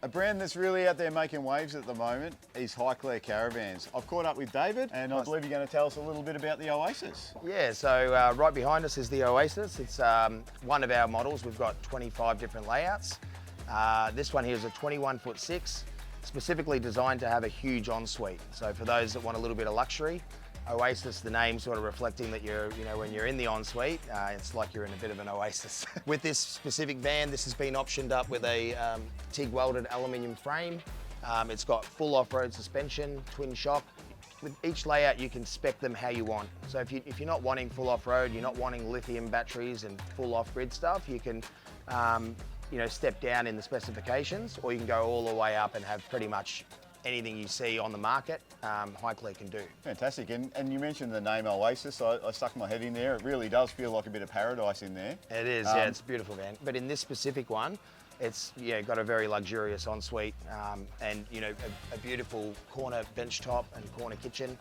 A brand that's really out there making waves at the moment is Highclere Caravans. I've caught up with David and I believe you're going to tell us a little bit about the Oasis. Yeah, so right behind us is the Oasis. It's one of our models. We've got 25 different layouts. This one here is a 21'6", specifically designed to have a huge ensuite. So for those that want a little bit of luxury, Oasis, the name sort of reflecting that when you're in the ensuite, it's like you're in a bit of an oasis. With this specific van, this has been optioned up with a TIG welded aluminium frame. It's got full off-road suspension, twin shock. With each layout, you can spec them how you want. So if you're not wanting full off-road, you're not wanting lithium batteries and full off-grid stuff, you can step down in the specifications, or you can go all the way up and have pretty much anything you see on the market, Highclere can do. Fantastic, and you mentioned the name Oasis. I stuck my head in there. It really does feel like a bit of paradise in there. It is, yeah, it's a beautiful van. But in this specific one, it's got a very luxurious ensuite and a beautiful corner bench top and corner kitchen.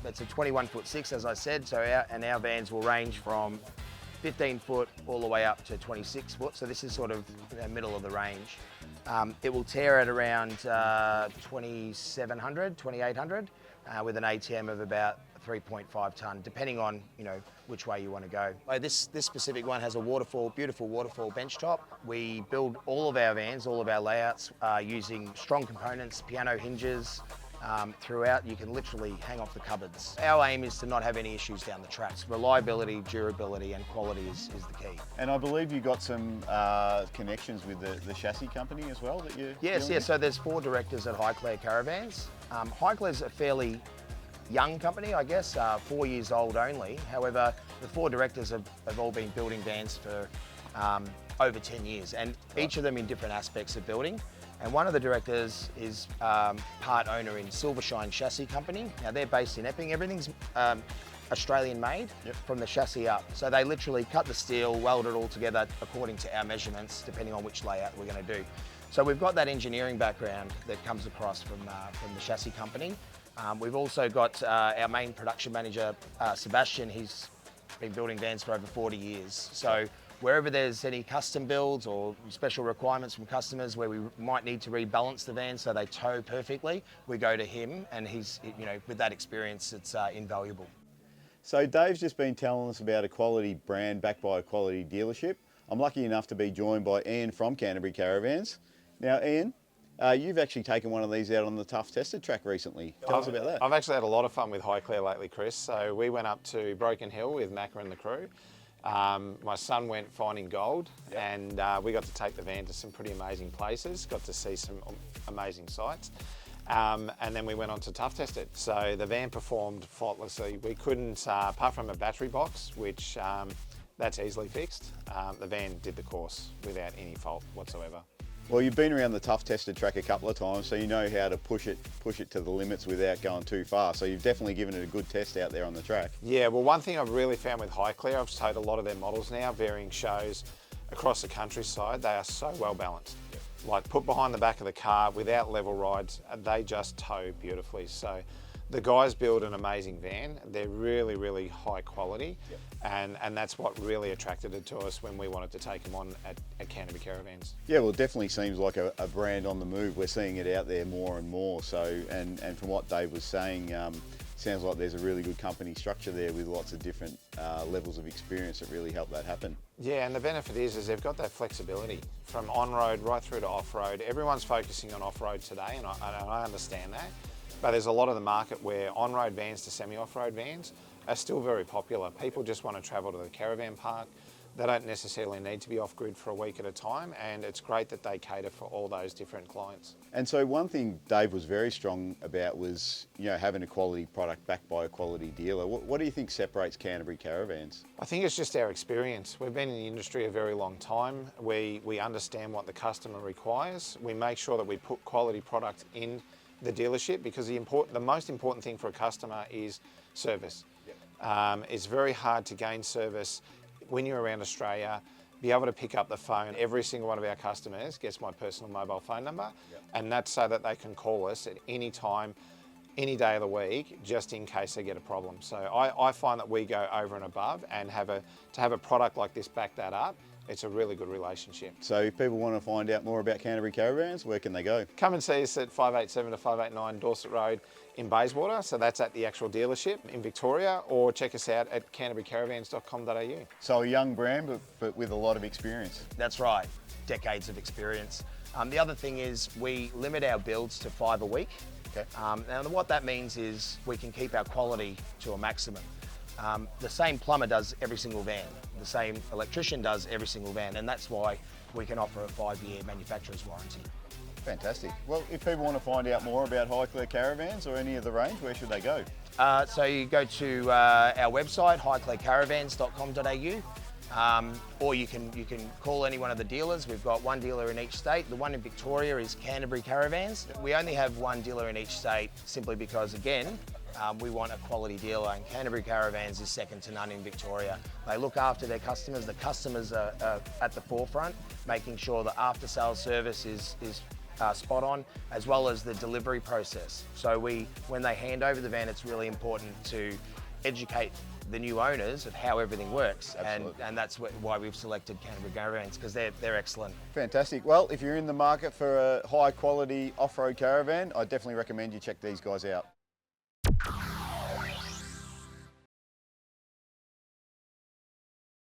It's a 21'6", as I said, so our vans will range from 15 foot all the way up to 26 foot, so this is sort of the middle of the range. It will tear at around 2,700, 2,800 with an ATM of about 3.5 tonne, depending on which way you want to go. This specific one has a beautiful waterfall bench top. We build all of our vans, all of our layouts using strong components, piano hinges. Throughout, you can literally hang off the cupboards. Our aim is to not have any issues down the tracks. Reliability, durability and quality is the key. And I believe you got some connections with the chassis company as well that you... Yes, so there's 4 directors at Highclere Caravans. Highclere's a fairly young company, I guess, 4 years old only. However, the 4 directors have all been building vans for over 10 years, and each of them in different aspects of building. And one of the directors is part owner in Silvershine Chassis Company. Now they're based in Epping. Everything's Australian made from the chassis up. So they literally cut the steel, weld it all together according to our measurements, depending on which layout we're going to do. So we've got that engineering background that comes across from the chassis company. We've also got our main production manager, Sebastian. He's been building vans for over 40 years. So wherever there's any custom builds or special requirements from customers where we might need to rebalance the van so they tow perfectly, we go to him, and he's, with that experience, it's invaluable. So Dave's just been telling us about a quality brand backed by a quality dealership. I'm lucky enough to be joined by Ian from Canterbury Caravans. Now Ian, you've actually taken one of these out on the Tough Tested track recently. Tell us about that. I've actually had a lot of fun with Highclere lately, Chris. So we went up to Broken Hill with Macca and the crew. My son went finding gold, and we got to take the van to some pretty amazing places, got to see some amazing sights, and then we went on to Tough Test it. So the van performed faultlessly. We couldn't, apart from a battery box, which that's easily fixed, the van did the course without any fault whatsoever. Well, you've been around the Tough Tested track a couple of times, so you know how to push it to the limits without going too far. So you've definitely given it a good test out there on the track. Yeah, well, one thing I've really found with Highclere, I've towed a lot of their models now, varying shows across the countryside. They are so well balanced. Like put behind the back of the car without level rides, they just tow beautifully. So the guys build an amazing van. They're really, really high quality, and that's what really attracted it to us when we wanted to take them on at Canterbury Caravans. Yeah, well, it definitely seems like a brand on the move. We're seeing it out there more and more. So, and from what Dave was saying, sounds like there's a really good company structure there with lots of different levels of experience that really help that happen. Yeah, and the benefit is they've got that flexibility from on-road right through to off-road. Everyone's focusing on off-road today, and I understand that. But there's a lot of the market where on-road vans to semi-off-road vans are still very popular. People just want to travel to the caravan park. They don't necessarily need to be off-grid for a week at a time, and it's great that they cater for all those different clients. And so one thing Dave was very strong about was, having a quality product backed by a quality dealer. What do you think separates Canterbury Caravans? I think it's just our experience. We've been in the industry a very long time. We understand what the customer requires. We make sure that we put quality product in the dealership, because the most important thing for a customer is service. It's very hard to gain service when you're around Australia, be able to pick up the phone. Every single one of our customers gets my personal mobile phone number, and that's so that they can call us at any time, any day of the week, just in case they get a problem. So I find that we go over and above, and to have a product like this back that up it's a really good relationship. So if people want to find out more about Canterbury Caravans, where can they go? Come and see us at 587 to 589 Dorset Road in Bayswater, so that's at the actual dealership in Victoria, or check us out at canterburycaravans.com.au. So a young brand, but with a lot of experience. That's right, decades of experience. The other thing is we limit our builds to 5 a week. Okay. And what that means is we can keep our quality to a maximum. The same plumber does every single van. The same electrician does every single van, and that's why we can offer a 5-year manufacturer's warranty. Fantastic. Well, if people want to find out more about Highclere Caravans or any of the range, where should they go? So you go to our website, highclerecaravans.com.au, or you can call any one of the dealers. We've got one dealer in each state. The one in Victoria is Canterbury Caravans. We only have one dealer in each state simply because, again, we want a quality dealer, and Canterbury Caravans is second to none in Victoria. They look after their customers. The customers are at the forefront, making sure the after-sales service is spot on, as well as the delivery process. So when they hand over the van, it's really important to educate the new owners of how everything works. Absolutely. And that's why we've selected Canterbury Caravans, because they're excellent. Fantastic. Well, if you're in the market for a high quality off-road caravan, I definitely recommend you check these guys out.